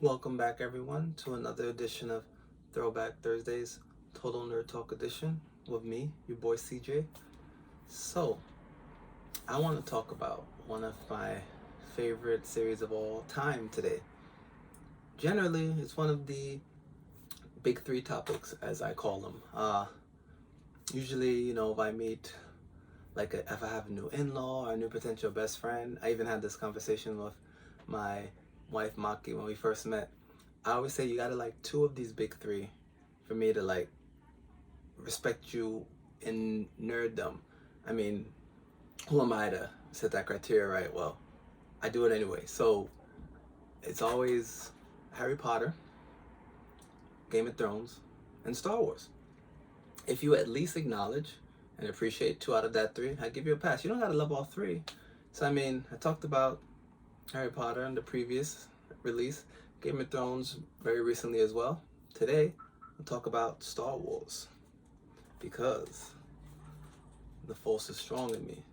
Welcome back, everyone, to another edition of Throwback Thursdays, Total Nerd Talk Edition, with me, your boy CJ. So, I want to talk about one of my favorite series of all time today. Generally, it's one of the big three topics, as I call them. Usually, if I meet, if I have a new in-law or a new potential best friend, I even had this conversation with my wife Maki when we first met. I always say you gotta like two of these big three for me to like respect you in nerddom. I mean, who am I to set that criteria right? Well, I do it anyway. So it's always Harry Potter, Game of Thrones, and Star Wars. If you at least acknowledge and appreciate two out of that three, I give you a pass. You don't gotta love all three. So I mean, I talked about Harry Potter in the previous release, Game of Thrones very recently as well. Today, I'll talk about Star Wars because the Force is strong in me.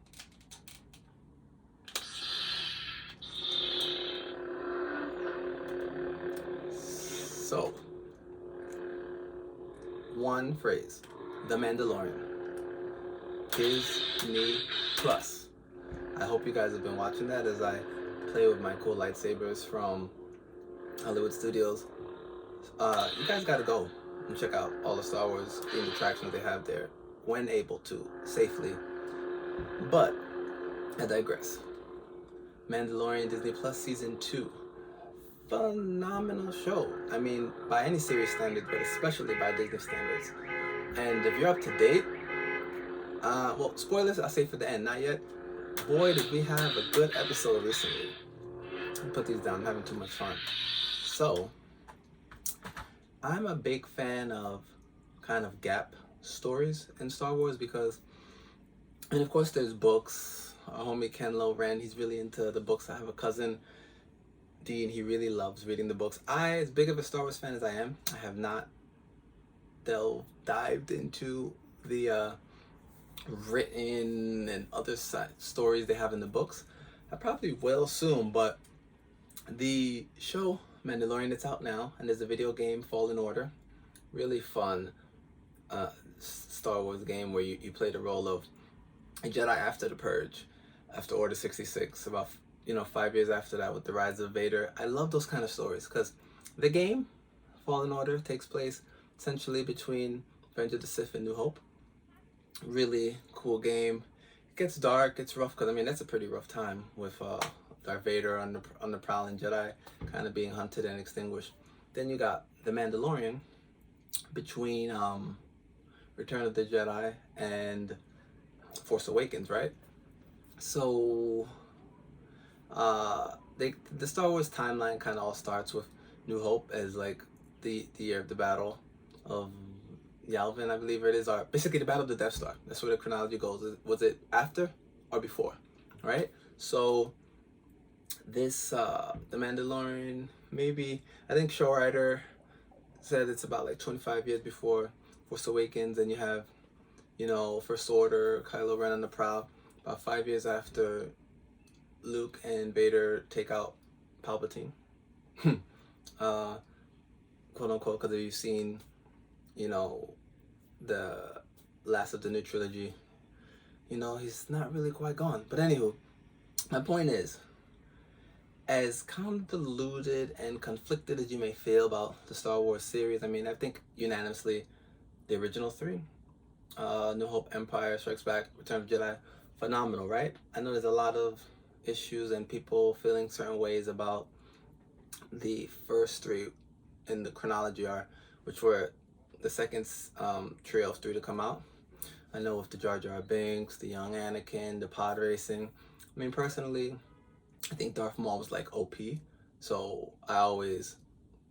So, one phrase, The Mandalorian, Disney Plus. I hope you guys have been watching that as I play with my cool lightsabers from Hollywood Studios. You guys gotta go and check out all the Star Wars themed attractions they have there when able to, safely. But I digress. Mandalorian Disney Plus Season 2. Phenomenal show. I mean, by any series standards, but especially by Disney standards. And if you're up to date, well, spoilers I'll save for the end, not yet. Boy, did we have a good episode recently. I'll put these down, I'm having too much fun. So, I'm a big fan of kind of gap stories in Star Wars because, and of course there's books. Our homie Ken Loren, he's really into the books. I have a cousin, Dean, he really loves reading the books. As big of a Star Wars fan as I am, I have not dived into the written and other stories they have in the books. I probably will soon, but the show Mandalorian, it's out now, and there's a video game, Fallen Order. Really fun Star Wars game where you play the role of a Jedi after the Purge, after Order 66, about 5 years after that with the rise of Vader. I love those kind of stories because the game, Fallen Order, takes place essentially between Revenge of the Sith and New Hope. Really cool game. It gets dark, it's rough because I mean that's a pretty rough time with Darth Vader on the prowl and Jedi kind of being hunted and extinguished. Then you got the Mandalorian between Return of the Jedi and Force Awakens, right? So the Star Wars timeline kind of all starts with New Hope as like the year of the battle of Yavin, I believe it is, or basically the battle of the Death Star. That's where the chronology goes. Was it after or before, right? So this the Mandalorian, maybe I think show writer said it's about like 25 years before Force Awakens, and you have First Order, Kylo Ren on the prowl, about 5 years after Luke and Vader take out Palpatine, quote unquote, because if you've seen, the last of the new trilogy, he's not really quite gone. But anywho, my point is, as convoluted and conflicted as you may feel about the Star Wars series, I mean, I think unanimously the original three, New Hope, Empire Strikes Back, Return of the Jedi, phenomenal, right? I know there's a lot of issues and people feeling certain ways about the first three in the chronology are, which were the second trio of three to come out. I know with the Jar Jar Binks, the young Anakin, the pod racing. I mean, personally, I think Darth Maul was like OP, so I always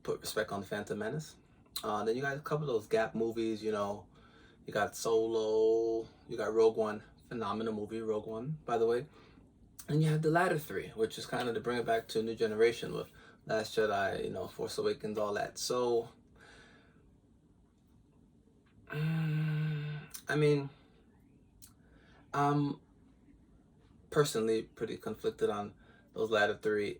put respect on the Phantom Menace. Then you got a couple of those gap movies, you got Solo, you got Rogue One, phenomenal movie, Rogue One, by the way. And you have the latter three, which is kind of to bring it back to a new generation with Last Jedi, Force Awakens, all that. So, I mean, I'm personally pretty conflicted on those latter three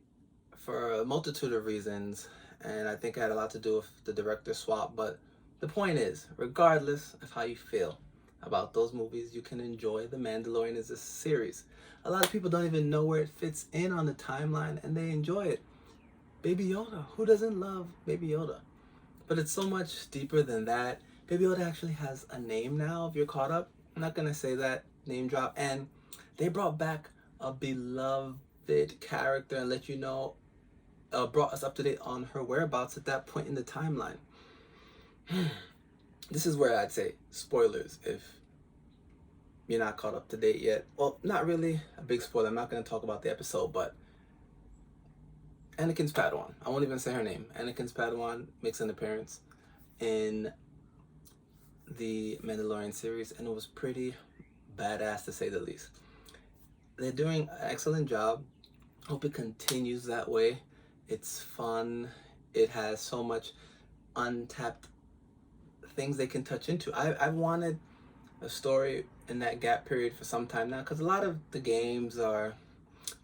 for a multitude of reasons. and I think it had a lot to do with the director swap. But the point is, regardless of how you feel about those movies, you can enjoy The Mandalorian as a series. A lot of people don't even know where it fits in on the timeline, and they enjoy it. Baby Yoda, who doesn't love Baby Yoda? But it's so much deeper than that. Baby Yoda actually has a name now, if you're caught up. I'm not gonna say that name drop. And they brought back a beloved character and let you know, brought us up to date on her whereabouts at that point in the timeline. This is where I'd say spoilers if you're not caught up to date yet. Well, not really a big spoiler. I'm not gonna talk about the episode, but Anakin's Padawan. I won't even say her name. Anakin's Padawan makes an appearance in the Mandalorian series, and it was pretty badass to say the least. They're doing an excellent job. Hope it continues that way. It's fun. It has so much untapped things they can touch into. I wanted a story in that gap period for some time now, because a lot of the games are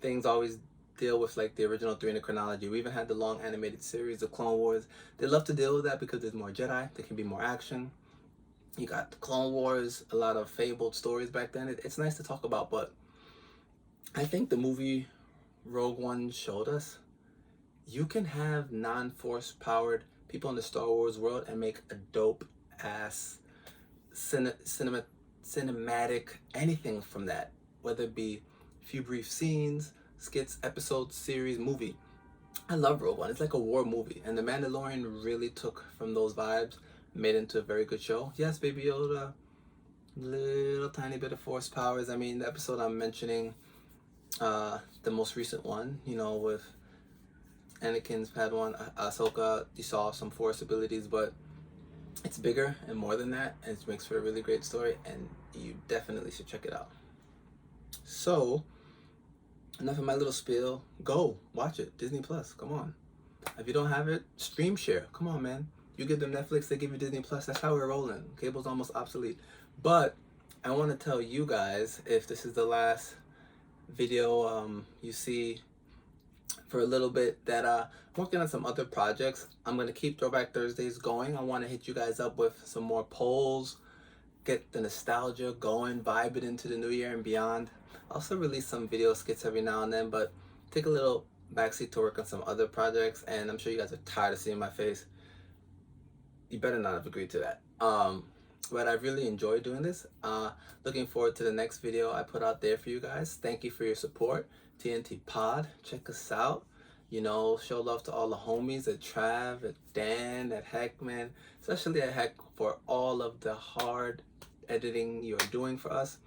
things always deal with like the original three in the chronology. We even had the long animated series, the Clone Wars. They love to deal with that because there's more Jedi. There can be more action. You got the Clone Wars, a lot of fabled stories back then. It's nice to talk about, but I think the movie Rogue One showed us you can have non-force powered people in the Star Wars world and make a dope ass cinematic anything from that, whether it be a few brief scenes, skits, episodes, series, movie. I love Rogue One. It's like a war movie, and The Mandalorian really took from those vibes, made it into a very good show. Yes, Baby Yoda, little tiny bit of force powers. I mean, the episode I'm mentioning, the most recent one, you know, with Anakin's Padawan, Ahsoka, you saw some force abilities, but it's bigger and more than that, and it makes for a really great story, and you definitely should check it out. So, enough of my little spiel. Go watch it. Disney Plus. Come on. If you don't have it, stream share. Come on, man. You give them Netflix, they give you Disney Plus. That's how we're rolling. Cable's almost obsolete. But I want to tell you guys, if this is the last video you see for a little bit, that I'm working on some other projects. I'm going to keep Throwback Thursdays going. I want to hit you guys up with some more polls, get the nostalgia going, vibe it into the new year and beyond. Also release some video skits every now and then, but take a little backseat to work on some other projects, and I'm sure you guys are tired of seeing my face. You better not have agreed to that. But I really enjoyed doing this. Looking forward to the next video I put out there for you guys. Thank you for your support. TNT Pod, check us out. You know, show love to all the homies at Trav, at Dan, at Heckman, especially at Heck for all of the hard editing you're doing for us.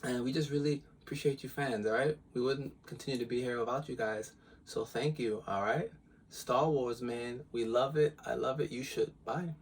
And we just really appreciate you fans, all right? We wouldn't continue to be here without you guys. So thank you, all right? Star Wars, man. We love it. I love it. You should. Bye.